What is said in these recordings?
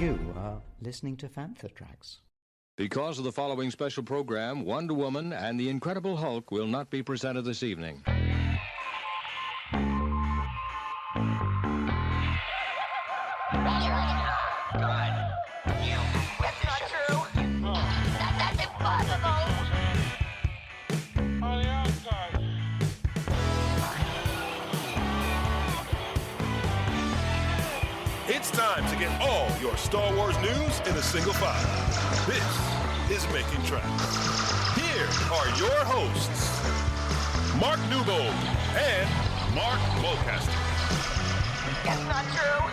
You are listening to Fantha Tracks. Because of the following special program, Wonder Woman and the Incredible Hulk will not be presented this evening. It's time to get all your Star Wars news in a single file. This is Making Tracks. Here are your hosts, Mark Newbold and Mark Mulcaster. It's not true.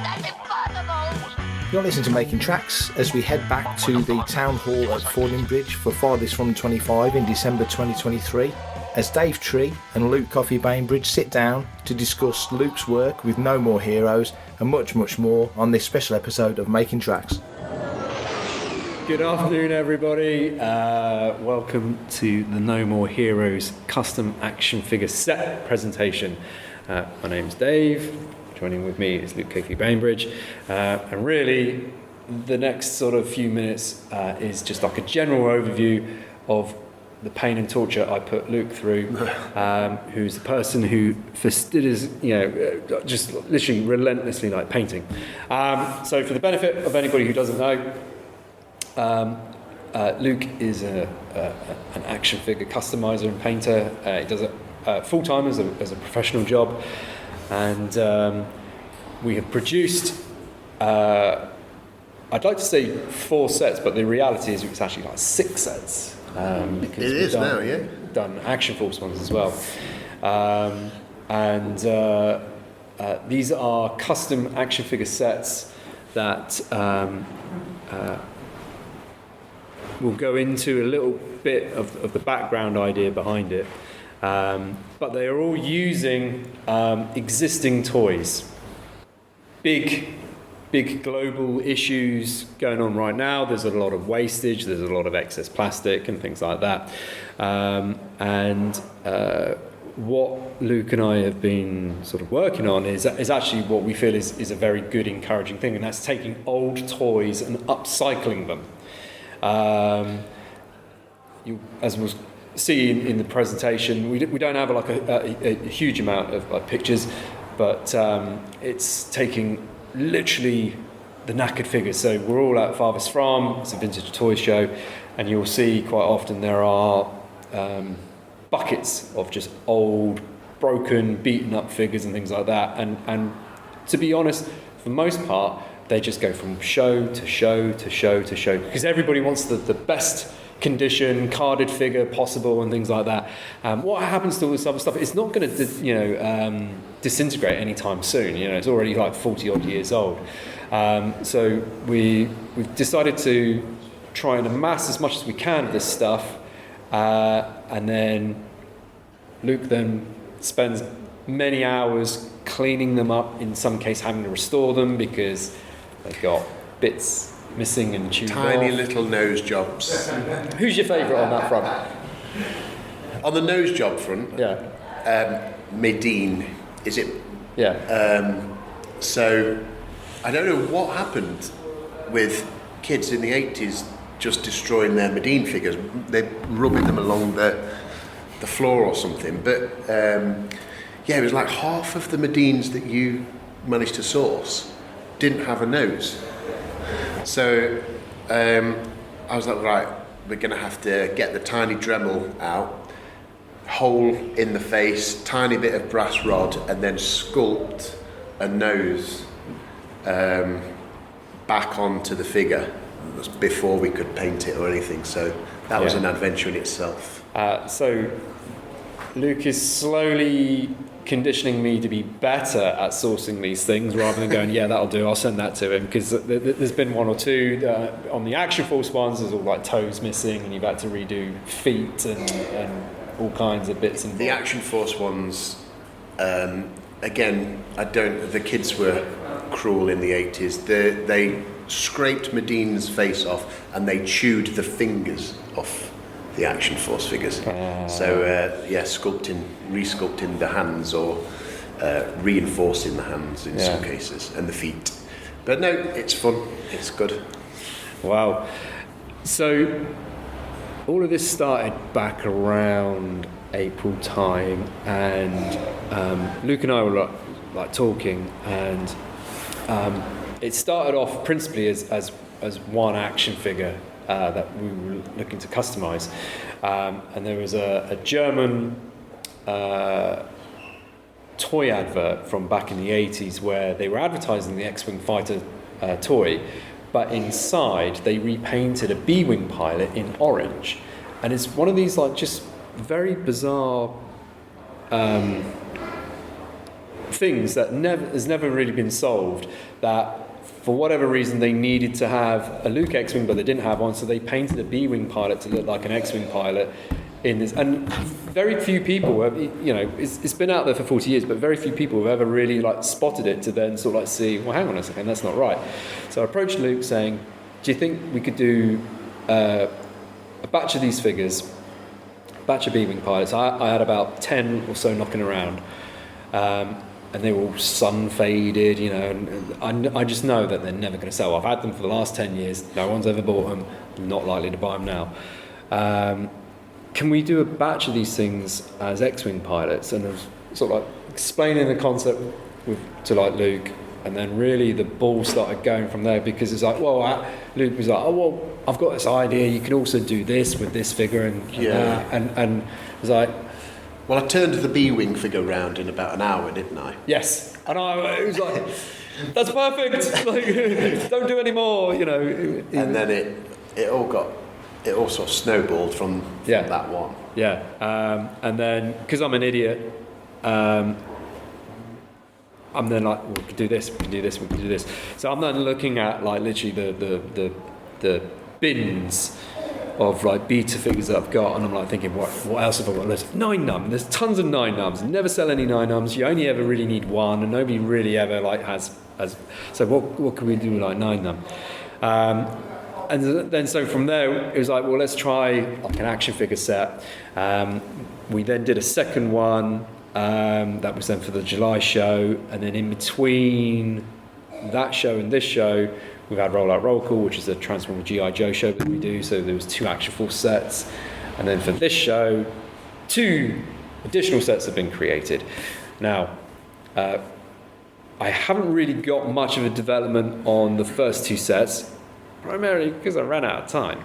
That's impossible. You're listening to Making Tracks as we head back to the Town Hall at Fordingbridge for Farthest From 25 in December 2023, as Dave Tree and Luke Coffey-Bainbridge sit down to discuss Luke's work with No More Heroes and much, much more on this special episode of Making Tracks. Good afternoon, everybody. Welcome to the No More Heroes custom action figure set presentation. My name's Dave. Joining with me is Luke Coffey-Bainbridge. And really, the next sort of few minutes is just like a general overview of the pain and torture I put Luke through, who's the person who fastidious, just literally relentlessly like painting. So for the benefit of anybody who doesn't know, Luke is an action figure customizer and painter. He does it full-time as a professional job. And we have produced, I'd like to say 4 sets, but the reality is it's actually like 6 sets. It is now, yeah. Done Action Force ones as well. These are custom action figure sets that we'll go into a little bit of the background idea behind it. But they are all using existing toys. Big global issues going on right now. There's a lot of wastage, there's a lot of excess plastic and things like that. What Luke and I have been sort of working on is actually what we feel is a very good, encouraging thing, and that's taking old toys and upcycling them. As we'll see in the presentation, we don't have like a huge amount of like pictures, but it's taking literally the knackered figures. So we're all at Farthest From, it's a vintage toy show, and you'll see quite often there are buckets of just old, broken, beaten up figures and things like that. And to be honest, for the most part, they just go from show to show to show to show, because everybody wants the best condition carded figure possible and things like that. What happens to all this other stuff? It's not going to disintegrate anytime soon. It's already like 40 odd years old. So we've decided to try and amass as much as we can of this stuff, and then Luke then spends many hours cleaning them up, in some case having to restore them because they've got bits missing and tuned Tiny off. little nose jobs. Who's your favourite on that front? On the nose job front, Medine, is it? Yeah. So I don't know what happened with kids in the 80s just destroying their Medine figures. They're rubbing them along the floor or something. But it was like half of the Medines that you managed to source didn't have a nose. So I was like, right, we're going to have to get the tiny Dremel out, hole in the face, tiny bit of brass rod, and then sculpt a nose back onto the figure before we could paint it or anything. So that was an adventure in itself. So Luke is slowly conditioning me to be better at sourcing these things rather than going, yeah, that'll do, I'll send that to him, because there's been 1 or 2 on the Action Force ones. There's all like toes missing and you've had to redo feet and all kinds of bits and the Action Force ones, again, the kids were cruel in the 80s. They scraped Medine's face off and they chewed the fingers off the Action Force figures. Resculpting the hands or reinforcing the hands in some cases, and the feet. But no, it's fun. It's good. Wow. So all of this started back around April time, and Luke and I were like talking, and it started off principally as one action figure that we were looking to customise, and there was a German toy advert from back in the 80s where they were advertising the X-Wing fighter toy, but inside they repainted a B-Wing pilot in orange, and it's one of these like just very bizarre things that has never really been solved, that for whatever reason they needed to have a Luke X-Wing but they didn't have one, so they painted a B-Wing pilot to look like an X-Wing pilot in this. And very few people have, it's been out there for 40 years, but very few people have ever really like spotted it to then sort of like see, well, hang on a second, that's not right. So I approached Luke saying, do you think we could do a batch of these figures, batch of B-Wing pilots? I had about 10 or so knocking around, and they were all sun faded, and I just know that they're never going to sell. I've had them for the last 10 years, no one's ever bought them, I'm not likely to buy them now. Can we do a batch of these things as X-Wing pilots? And I was sort of like explaining the concept to like Luke, and then really the ball started going from there, because it's like, Luke was like, oh, well, I've got this idea, you can also do this with this figure, and it was like, well, I turned the B-Wing figure round in about an hour, didn't I? Yes, and it was like, that's perfect. Like, don't do any more, And then it all sort of snowballed from that one. Yeah, and then because I'm an idiot, I'm then like, we could do this, we can do this, we can do this. So I'm then looking at like literally the bins of like beta figures that I've got, and I'm like thinking, what else have I got? There's 9num. There's tons of 9nums. Never sell any 9nums. You only ever really need one, and nobody really ever like has. So what can we do with like 9num? And then so from there it was like, well, let's try like an action figure set. We then did a second one that was then for the July show, and then in between that show and this show, we've had Roll Out Roll Call, which is a Transformer G.I. Joe show that we do, so there was 2 Action Force sets, and then for this show 2 additional sets have been created. Now I haven't really got much of a development on the first 2 sets, primarily because I ran out of time.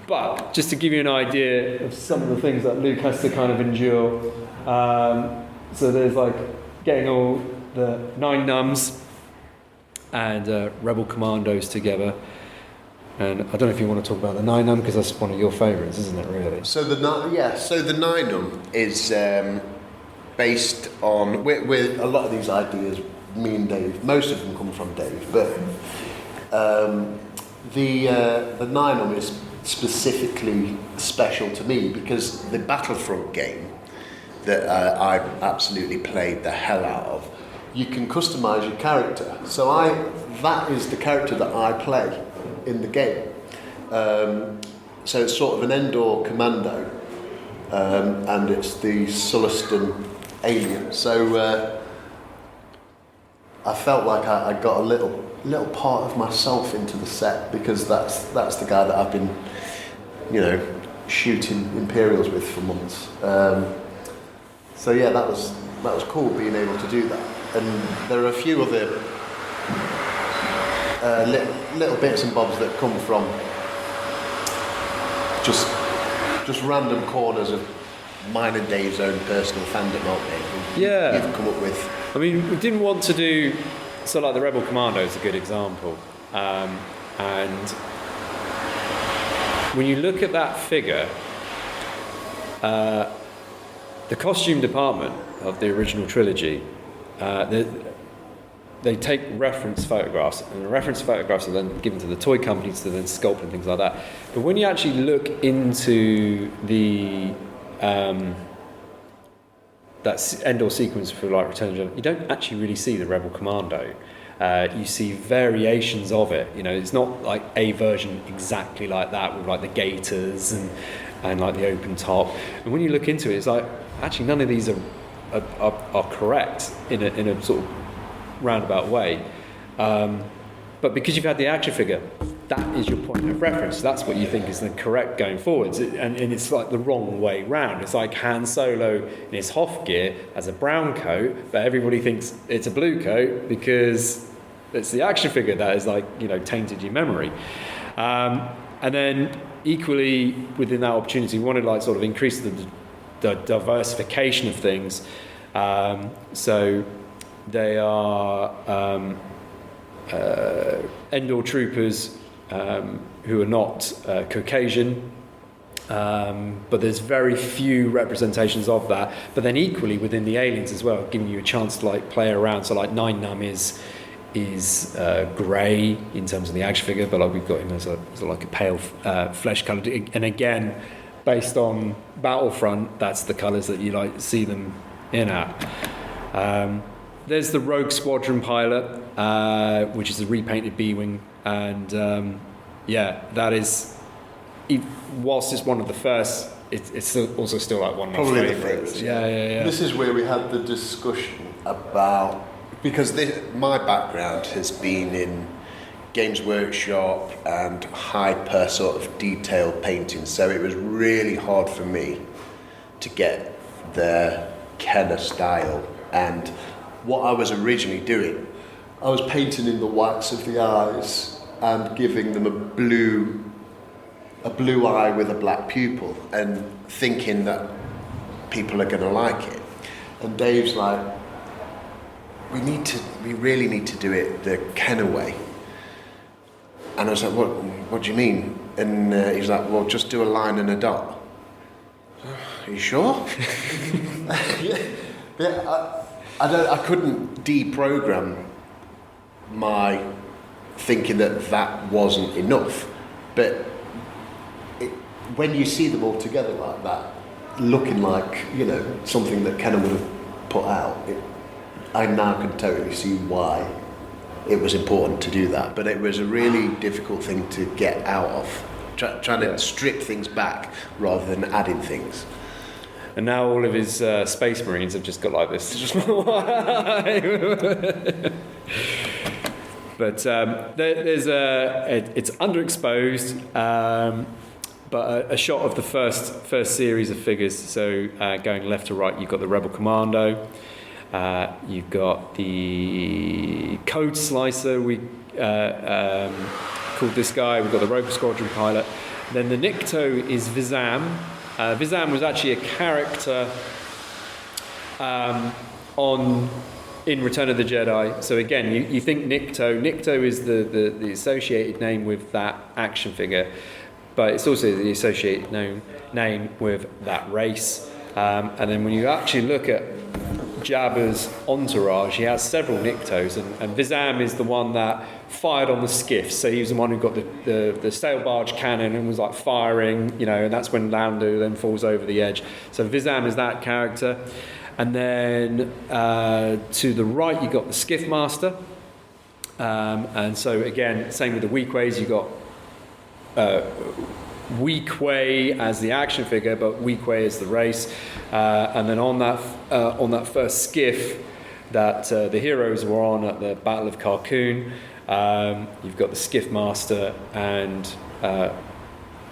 But just to give you an idea of some of the things that Luke has to kind of endure, so there's like getting all the 9nums and Rebel Commandos together, and I don't know if you want to talk about the 9num, because that's one of your favourites, isn't it, really? So the 9num is based on with a lot of these ideas, me and Dave, most of them come from Dave, but the 9num is specifically special to me because the Battlefront game that I absolutely played the hell out of, you can customise your character. So that is the character that I play in the game. So it's sort of an Endor commando, and it's the Sullustan alien. So I felt like I got a little part of myself into the set, because that's the guy that I've been, shooting Imperials with for months. So yeah, that was cool being able to do that. And there are a few other little bits and bobs that come from just random corners of mine and Dave's own personal fandom, aren't they? Yeah. You've come up with. I mean, we didn't want to do, so like the Rebel Commando is a good example, and when you look at that figure, the costume department of the original trilogy, they take reference photographs, and the reference photographs are then given to the toy companies to then sculpt and things like that. But when you actually look into the that Endor sequence for like Return of the Jedi, you don't actually really see the Rebel Commando. You see variations of it. It's not like a version exactly like that with like the gaiters and like the open top. And when you look into it, it's like actually none of these are correct in a sort of roundabout way. But because you've had the action figure, that is your point of reference. That's what you think is the correct going forwards. And it's like the wrong way round. It's like Han Solo in his Hoth gear has a brown coat, but everybody thinks it's a blue coat because it's the action figure that is like, tainted your memory. And then equally within that opportunity, we wanted to like sort of increase the diversification of things. So they are Endor troopers who are not Caucasian, but there's very few representations of that. But then equally within the aliens as well, giving you a chance to like play around. So like Nine Num is grey in terms of the action figure, but like we've got him as like a pale flesh coloured. And again, based on Battlefront, that's the colours that you like see them in at. There's the Rogue Squadron pilot, which is a repainted B-wing, and that is, whilst it's one of the first, it's also still like one of my favourites. Yeah. This is where we had the discussion about, because my background has been in Games Workshop and hyper sort of detail painting, so it was really hard for me to get the Kenner style. And what I was originally doing, I was painting in the whites of the eyes and giving them a blue eye with a black pupil and thinking that people are going to like it. And Dave's like, we really need to do it the Kenner way. And I was like, what do you mean? And he's like, well, just do a line and a dot. Are you sure? I couldn't deprogram my thinking that wasn't enough. But when you see them all together like that, looking like, something that Kenner would have put out, I now can totally see why it was important to do that. But it was a really difficult thing to get out of, trying to strip things back rather than adding things. And now all of his Space Marines have just got like this. But there's it's underexposed, but a shot of the first series of figures. So going left to right, you've got the Rebel Commando. You've got the Code Slicer, we called this guy. We've got the Rogue Squadron pilot. Then the Nikto is Vizam. Vizam was actually a character in Return of the Jedi. So again, you think Nikto. Nikto is the associated name with that action figure, but it's also the associated name with that race. And then when you actually look at Jabba's entourage, he has several Niktos, and Vizam is the one that fired on the skiffs. So he was the one who got the sail barge cannon and was like firing, and that's when Lando then falls over the edge. So Vizam is that character. And then to the right, you got the Skiff Master. And so again, same with the Weequays, you got Weequay as the action figure, but Weequay as the race. And then on that first skiff that the heroes were on at the Battle of Carcoon, you've got the Skiff Master and the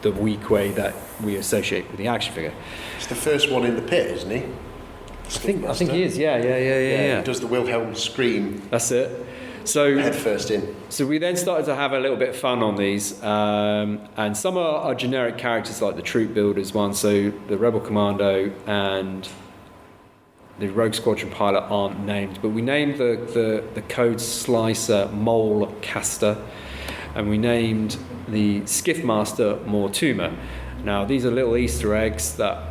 Weequay that we associate with the action figure. It's the first one in the pit, isn't he? I think he is. Yeah. He does the Wilhelm scream. That's it. So head first in. So we then started to have a little bit of fun on these, and some are generic characters like the Troop Builders one. So the Rebel Commando and the Rogue Squadron pilot aren't named, but we named the Code Slicer Mole Caster, and we named the Skiff Master Mortuma. Now these are little Easter eggs that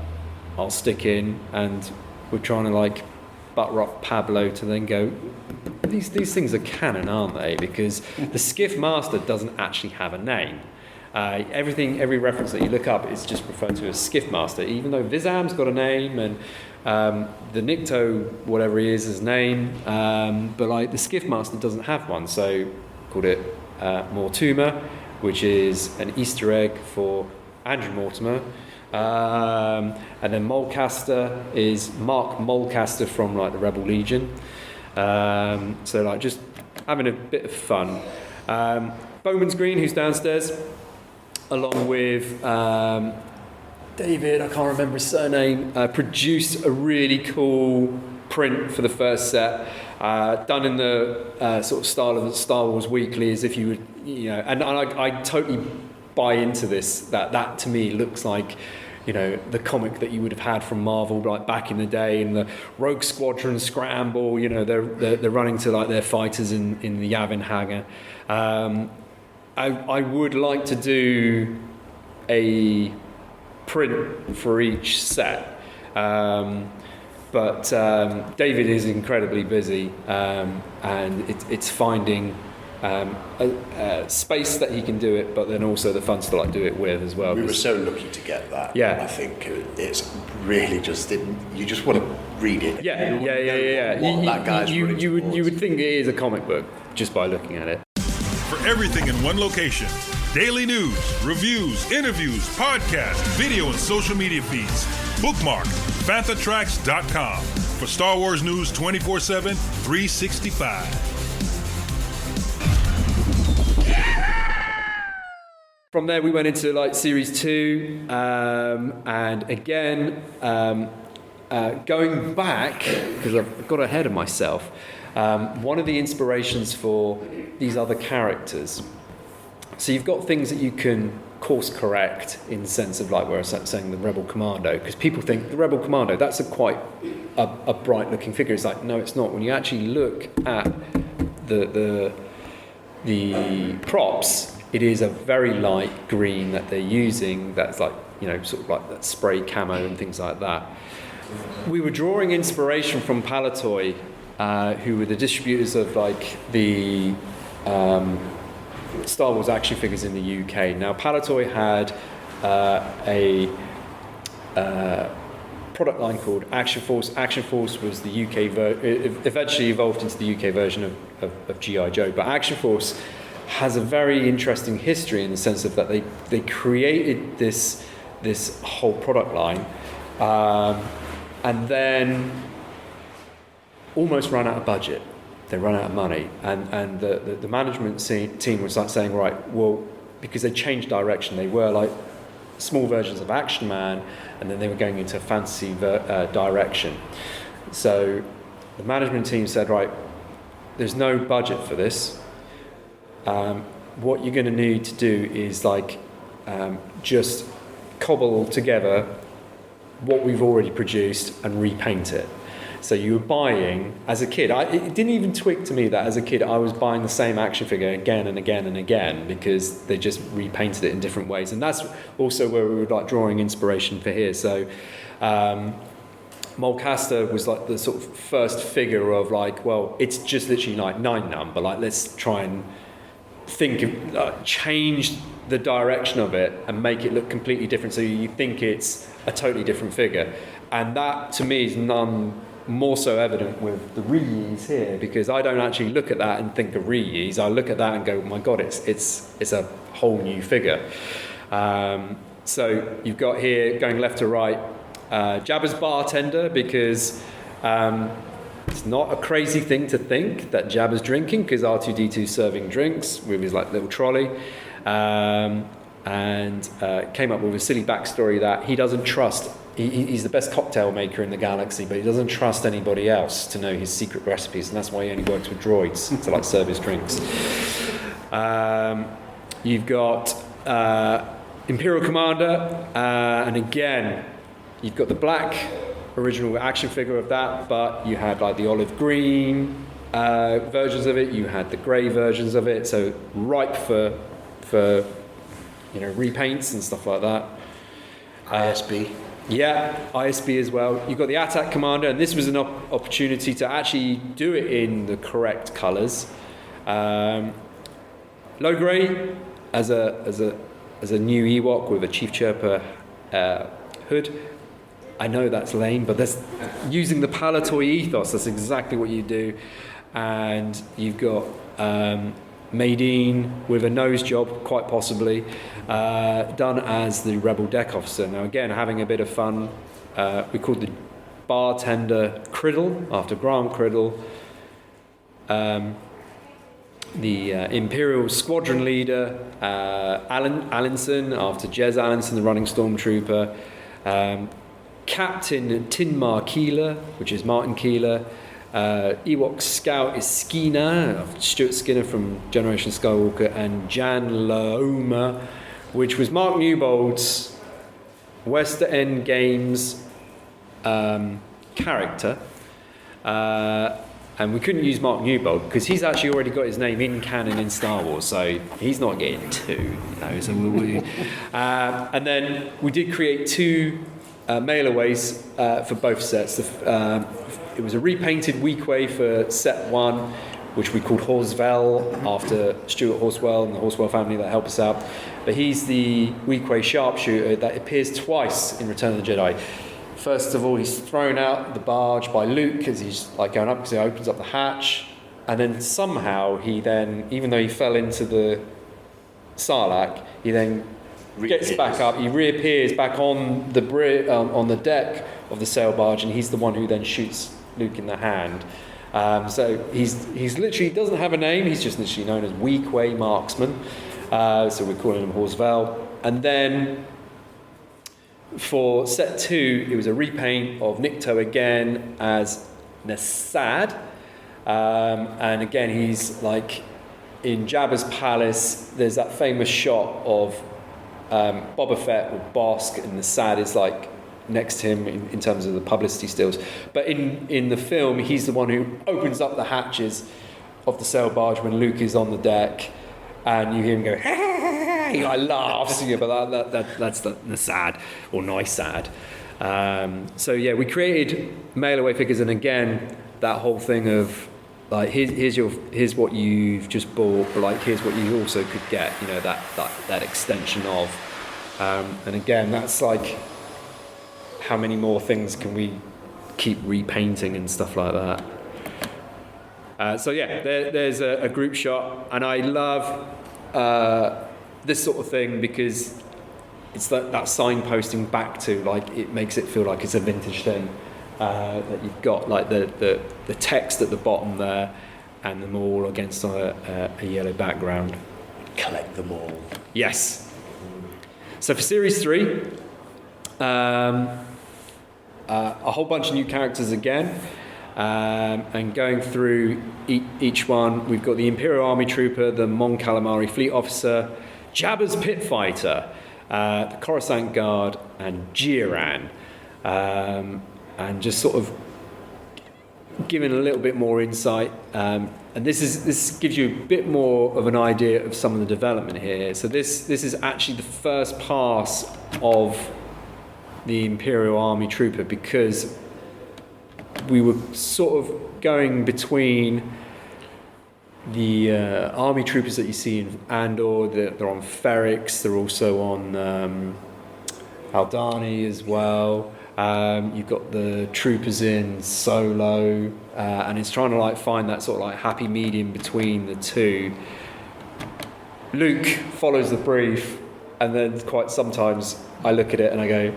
I'll stick in, and we're trying to like butter up Pablo to then go, these things are canon, aren't they? Because the Skiff Master doesn't actually have a name. Every reference that you look up is just referred to as Skiff Master, even though Vizam's got a name and the Nikto, whatever he is, his name, but like the Skiff Master doesn't have one, so called it Mortuma, which is an Easter egg for Andrew Mortimer. And then Molecaster is Mark Molecaster from like the Rebel Legion. So like just having a bit of fun. Bowman's Green, who's downstairs, along with David, I can't remember his surname, produced a really cool print for the first set, done in the sort of style of Star Wars Weekly, as if you would, and I totally buy into this, that to me looks like, the comic that you would have had from Marvel like back in the day, in the Rogue Squadron scramble, they're running to like their fighters in the Yavin Hangar. I would like to do a print for each set, but David is incredibly busy, and it's finding a space that he can do it, but then also the funds to like do it with as well. We were so lucky to get that. Yeah, I think it's really just you just want to read it. Yeah. You would think it is a comic book just by looking at it. For everything in one location, daily news, reviews, interviews, podcasts, video and social media feeds, bookmark FanthaTracks.com for Star Wars news 24/7, 365. From there we went into like series 2, and again going back, because I've got ahead of myself, one of the inspirations for these other characters, so you've got things that you can course correct in the sense of like where I was saying the Rebel Commando, because people think the Rebel Commando, that's a bright looking figure. It's like, no, it's not. When you actually look at the props, it is a very light green that they're using, that's like, sort of like that spray camo and things like that. We were drawing inspiration from Palitoy, who were the distributors of like the Star Wars action figures in the UK. Now Palitoy had a product line called Action Force. Action Force was the UK eventually evolved into the UK version of G.I. Joe, but Action Force has a very interesting history in the sense of that they created this whole product line, and then almost ran out of budget. They ran out of money, and the management team was like saying, right, well, because they changed direction. They were like small versions of Action Man, and then they were going into a fantasy direction. So the management team said, right, there's no budget for this. What you're going to need to do is like just cobble together what we've already produced and repaint it. So you were buying, as a kid, it didn't even twig to me that as a kid I was buying the same action figure again and again and again, because they just repainted it in different ways. And that's also where we were like drawing inspiration for here. So Mulcaster was like the sort of first figure of like, well, it's just literally like 9 number, like let's try and think of change the direction of it and make it look completely different, so you think it's a totally different figure. And that to me is none more so evident with the Rees here, because I don't actually look at that and think of Rees. I look at that and go, oh my god, it's a whole new figure. So you've got here, going left to right, Jabba's bartender, because it's not a crazy thing to think that Jabba's drinking, because R2-D2's serving drinks with his like little trolley, and came up with a silly backstory that he doesn't trust. He's the best cocktail maker in the galaxy, but he doesn't trust anybody else to know his secret recipes, and that's why he only works with droids to like serve his drinks. You've got Imperial Commander, and again, you've got the black original action figure of that, but you had like the olive green versions of it, you had the grey versions of it, so ripe for repaints and stuff like that. ISB. Yeah, ISB as well. You've got the Attack Commander, and this was an opportunity to actually do it in the correct colours. Low grey as a new Ewok with a Chief Chirper hood. I know that's lame, but that's using the Palitoy ethos. That's exactly what you do. And you've got Maydeen with a nose job, quite possibly, done as the Rebel deck officer. Now again, having a bit of fun, we called the bartender Criddle, after Grant Criddle. the Imperial Squadron Leader, Allinson, after Jez Allinson, the running Stormtrooper. Captain Tinmar Keeler, which is Martin Keeler. Ewok Scout is Skinner, Stuart Skinner from Generation Skywalker, and Jan Laoma, which was Mark Newbold's West End Games character. And we couldn't use Mark Newbold because he's actually already got his name in canon in Star Wars, so he's not getting two. So and then we did create two mailaways for both sets. It was a repainted Weequay for set 1, which we called Horswell after Stuart Horswell and the Horswell family that helped us out. But he's the Weequay sharpshooter that appears twice in Return of the Jedi. First of all, he's thrown out the barge by Luke as he's like going up because he opens up the hatch, and then somehow he then, even though he fell into the Sarlacc, he then gets back up. He reappears back on the on the deck of the sail barge, and he's the one who then shoots Luke in the hand. So he's literally doesn't have a name. He's just literally known as Weequay Marksman. So we're calling him Horswell. And then for set 2, it was a repaint of Nikto again as Nasad. And again, he's like in Jabba's palace. There's that famous shot of Boba Fett with Bosk, and Nasad is like next to him in terms of the publicity stills. But in the film, he's the one who opens up the hatches of the sail barge when Luke is on the deck, and you hear him go, hey, I laughs, but that's the Nasad, or Nisad. So yeah, we created mail-away figures, and again, that whole thing of like here's what you've just bought, but like here's what you also could get, that extension of, and again, that's like, how many more things can we keep repainting and stuff like that? So yeah, there's a group shot, and I love this sort of thing because it's that signposting back to, like, it makes it feel like it's a vintage thing, that you've got like the text at the bottom there, and them all against a yellow background. Collect them all. Yes. So for Series 3, a whole bunch of new characters again, and going through each one, we've got the Imperial Army Trooper, the Mon Calamari Fleet Officer, Jabba's Pit Fighter, the Coruscant Guard, and Jiran, and just sort of giving a little bit more insight. And this gives you a bit more of an idea of some of the development here. So this is actually the first pass of the Imperial Army Trooper, because we were sort of going between the Army Troopers that you see in Andor. They're on Ferrix, they're also on Aldhani as well. You've got the Troopers in Solo, and it's trying to like find that sort of like happy medium between the two. Luke follows the brief, and then quite sometimes I look at it and I go,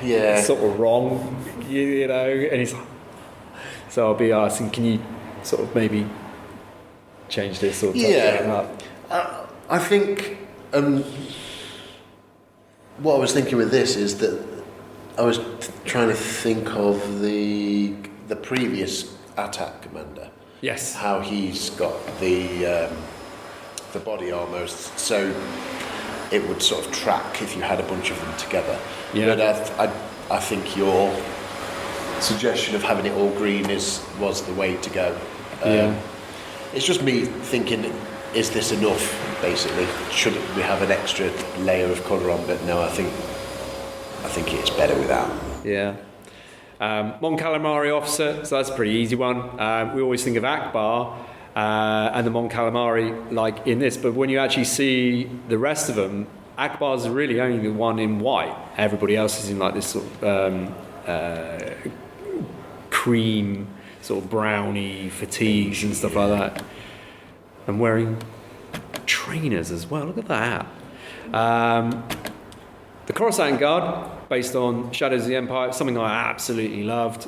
yeah, sort of wrong, you know, and he's, so I'll be asking, can you sort of maybe change this or touch that up? I think what I was thinking with this is that I was trying to think of the previous attack commander. Yes. How he's got the body almost, so it would sort of track if you had a bunch of them together. Yeah. But I think your suggestion of having it all green was the way to go. It's just me thinking, is this enough, basically? Should we have an extra layer of colour on? But no, I think it's better without. Yeah. Mon Calamari Officer, so that's a pretty easy one. We always think of Akbar and the Mon Calamari like in this, but when you actually see the rest of them, Akbar's really only the one in white. Everybody else is in like this sort of cream, sort of browny fatigues and stuff like that. And wearing trainers as well, look at that. The Coruscant Guard, based on Shadows of the Empire, something I absolutely loved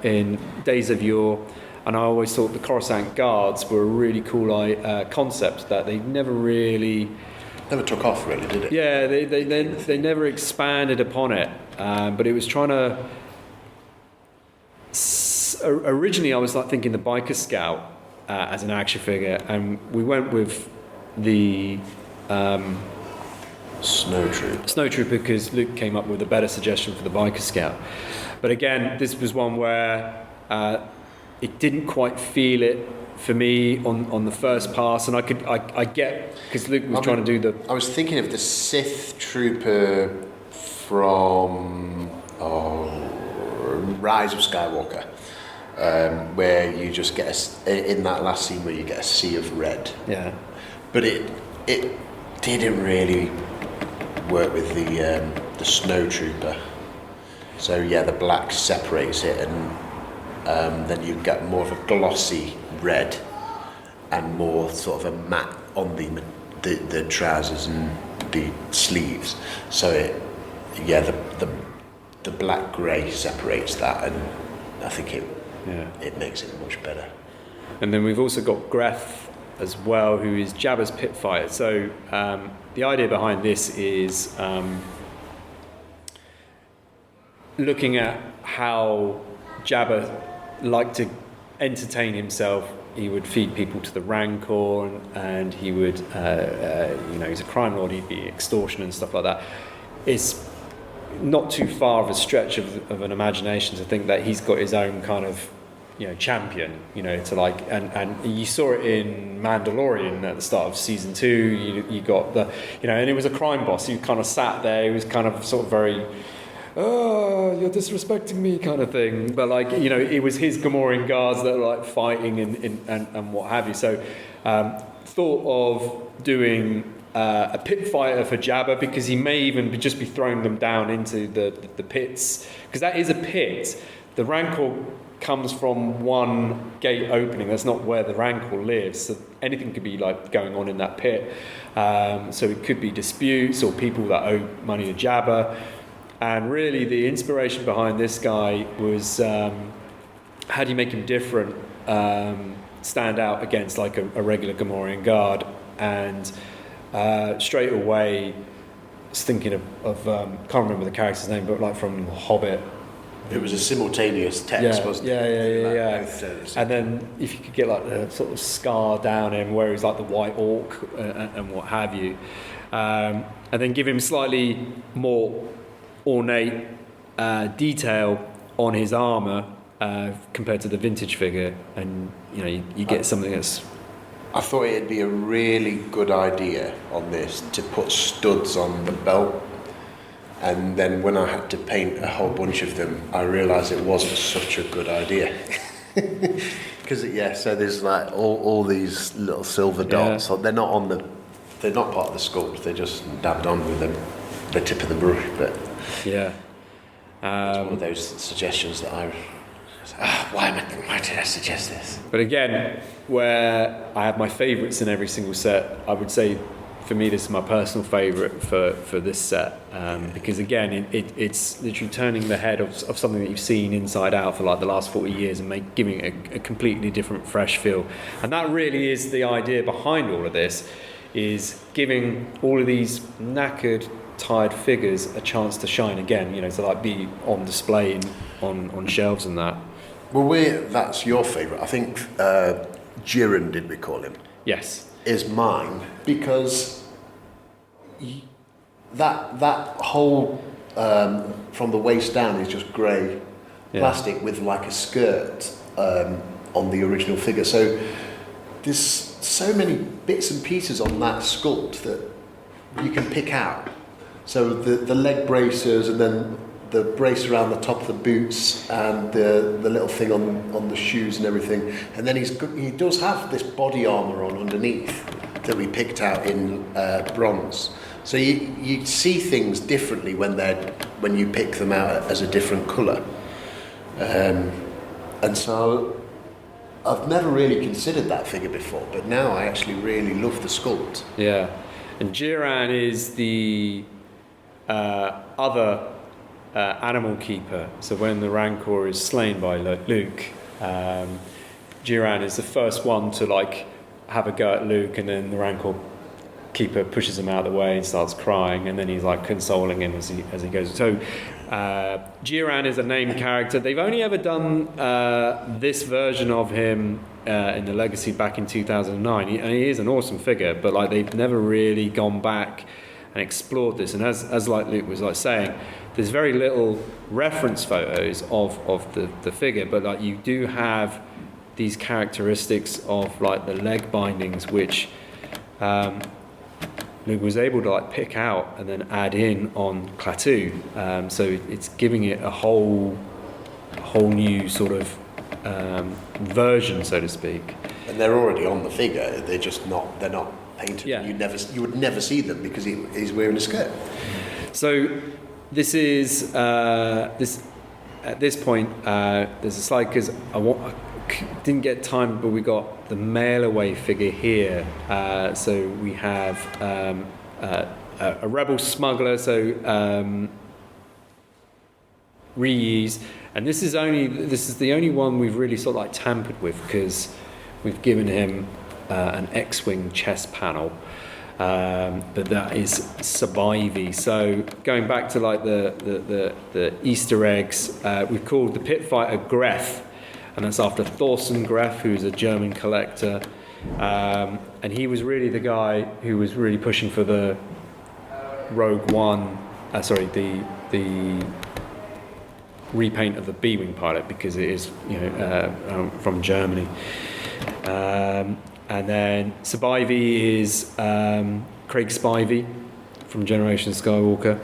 in Days of Yore. And I always thought the Coruscant Guards were a really cool concept that they never really... Never took off, really, did it? Yeah, they never expanded upon it. But it was trying to... Originally, I was like thinking the Biker Scout as an action figure, and we went with the... Snow Trooper, because Luke came up with a better suggestion for the Biker Scout. But again, this was one where it didn't quite feel it for me on the first pass, and I get, because Luke was trying to do the... I was thinking of the Sith Trooper from Rise of Skywalker, where you just get in that last scene where you get a sea of red. Yeah. But it didn't really work with the Snow Trooper. So yeah, the black separates it, and then you get more of a glossy red and more sort of a matte on the trousers and the sleeves. So the black grey separates that, and I think it makes it much better. And then we've also got Greth as well, who is Jabba's pit fighter. So the idea behind this is looking at how Jabba liked to entertain himself. He would feed people to the Rancor, and he would, he's a crime lord, he'd be extortion and stuff like that. It's not too far of a stretch of an imagination to think that he's got his own kind of, champion, to like, and you saw it in Mandalorian at the start of season 2. You got the, and it was a crime boss. He kind of sat there. He was kind of sort of very, oh, you're disrespecting me kind of thing. But like, it was his Gamorrean guards that were like fighting and what have you. So thought of doing a pit fighter for Jabba, because he may even just be throwing them down into the pits, because that is a pit. The Rancor comes from one gate opening. That's not where the Rancor lives. So anything could be like going on in that pit. So it could be disputes or people that owe money to Jabba. And really the inspiration behind this guy was how do you make him different, stand out against like a regular Gamorrean guard. And straight away I was thinking of can't remember the character's name, but like from Hobbit. It was a simultaneous text, wasn't it? Yeah. And then if you could get like the sort of scar down him where he's like the white orc and what have you, and then give him slightly more ornate detail on his armour compared to the vintage figure, and you get something that's... I thought it'd be a really good idea on this to put studs on the belt. And then when I had to paint a whole bunch of them, I realised it wasn't such a good idea. Because so there's like all these little silver dots. Yeah. They're not part of the sculpt. They're just dabbed on with the tip of the brush. But yeah, it's one of those suggestions that why did I suggest this? But again, where I have my favourites in every single set, I would say, for me, this is my personal favourite for this set, because again, it's literally turning the head of something that you've seen inside out for like the last 40 years and giving it a completely different, fresh feel. And that really is the idea behind all of this, is giving all of these knackered, tired figures a chance to shine again, to like be on display on shelves and that. Well, that's your favourite. I think Jiren, did we call him? Yes. Is mine, because that whole from the waist down is just grey plastic with like a skirt on the original figure. So there's so many bits and pieces on that sculpt that you can pick out. So the leg bracers, and then the brace around the top of the boots, and the little thing on the shoes and everything. And then he does have this body armour on underneath that we picked out in bronze. So you see things differently when you pick them out as a different colour. And so I've never really considered that figure before, but now I actually really love the sculpt. Yeah, and Jiren is the other animal keeper. So when the Rancor is slain by Luke, Jiran is the first one to like have a go at Luke, and then the Rancor keeper pushes him out of the way and starts crying, and then he's like consoling him as he goes. So Jiran is a named character. They've only ever done this version of him in the Legacy back in 2009, and he is an awesome figure, but like they've never really gone back and explored this. And as like Luke was like saying, there's very little reference photos of the figure, but like you do have these characteristics of like the leg bindings, which Luke was able to like pick out and then add in on Klaatu. So it's giving it a whole new sort of version, so to speak. And they're already on the figure. They're not painted. Yeah. You would never see them because he's wearing a skirt. So this is at this point there's a slide because I didn't get time, but we got the mail away figure here. So we have a rebel smuggler, so reuse, and this is the only one we've really sort of like tampered with, because we've given him an X-wing chest panel, but that is Survivey. So going back to like the Easter eggs, we've called the pit fighter Gref, and that's after Thorsten Gref, who's a German collector, and he was really the guy who was really pushing for the Rogue One, the repaint of the B-wing pilot, because it is from Germany. And then Survivey is Craig Spivey from Generation Skywalker.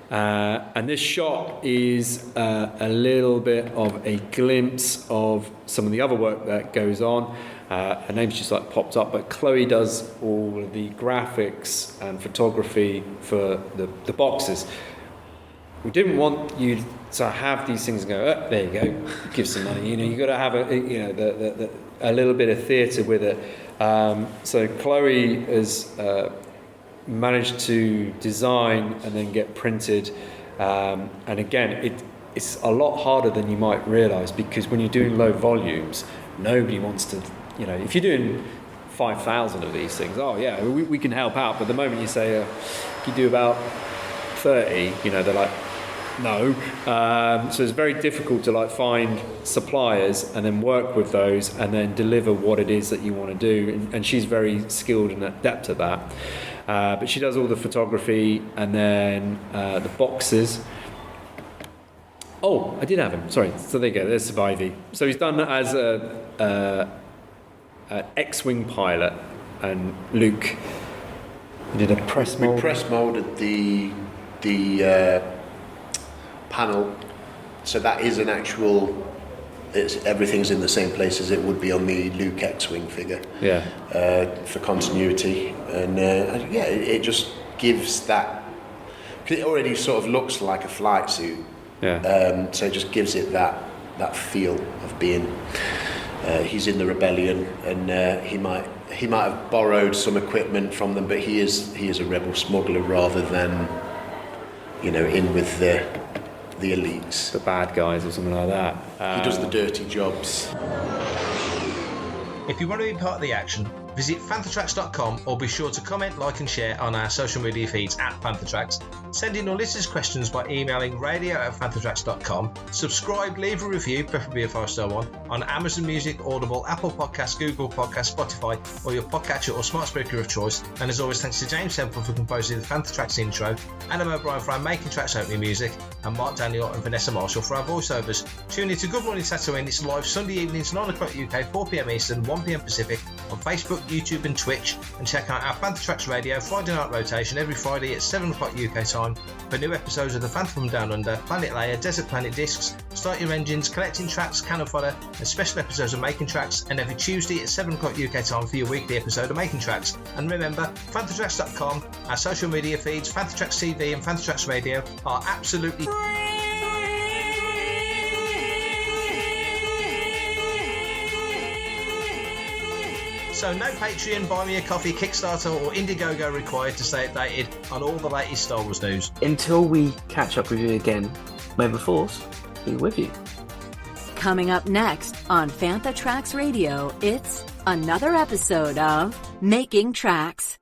And this shot is a little bit of a glimpse of some of the other work that goes on. Her name's just like popped up, but Chloe does all of the graphics and photography for the boxes. We didn't want you to have these things and go, oh, there you go, give some money. You got to have a little bit of theatre with it. So Chloe has managed to design and then get printed, and again it's a lot harder than you might realise, because when you're doing low volumes, nobody wants to, if you're doing 5,000 of these things, oh yeah, we can help out, but the moment you say you do about 30, they're like, no. So it's very difficult to like find suppliers and then work with those and then deliver what it is that you want to do, and she's very skilled and adept at that. But she does all the photography, and then the boxes. Oh, I did have him. Sorry. So there you go. There's Survivey. So he's done as an X-wing pilot, and Luke did a press mold. We press molded the panel, so that is an actual. Everything's in the same place as it would be on the Luke X-wing figure. Yeah. For continuity, and it just gives that. Cause it already sort of looks like a flight suit. Yeah. So it just gives it that feel of being. He's in the rebellion, and he might have borrowed some equipment from them, but he is a rebel smuggler rather than, in with the elites, the bad guys or something like that. He does the dirty jobs. If you want to be part of the action, visit fanthatracks.com, or be sure to comment, like and share on our social media feeds at Fantha Tracks. Send in your listeners' questions by emailing radio@fanthatracks.com. Subscribe, leave a review, preferably a 5-star one, on Amazon Music, Audible, Apple Podcasts, Google Podcasts, Spotify, or your podcatcher or smart speaker of choice. And as always, thanks to James Semple for composing the Fantha Tracks intro, Adam O'Brien for our Making Tracks opening music, and Mark Daniel and Vanessa Marshall for our voiceovers. Tune in to Good Morning Tatooine. It's live Sunday evenings, 9 o'clock UK, 4 p.m. Eastern, 1 p.m. Pacific, on Facebook, YouTube and Twitch. And check out our Fantha Tracks Radio Friday night rotation every Friday at 7 o'clock UK time for new episodes of the Fantha from Down Under, Planet Layer, Desert Planet Discs, Start Your Engines, Collecting Tracks, Cannon Fodder, and special episodes of Making Tracks, and every Tuesday at 7 o'clock UK time for your weekly episode of Making Tracks. And remember, fanthatracks.com, our social media feeds, Fantha Tracks TV and Fantha Tracks Radio are absolutely so no Patreon, Buy Me a Coffee, Kickstarter or Indiegogo required to stay updated on all the latest Star Wars news. Until we catch up with you again, may the Force be with you. Coming up next on Fantha Tracks Radio, it's another episode of Making Tracks.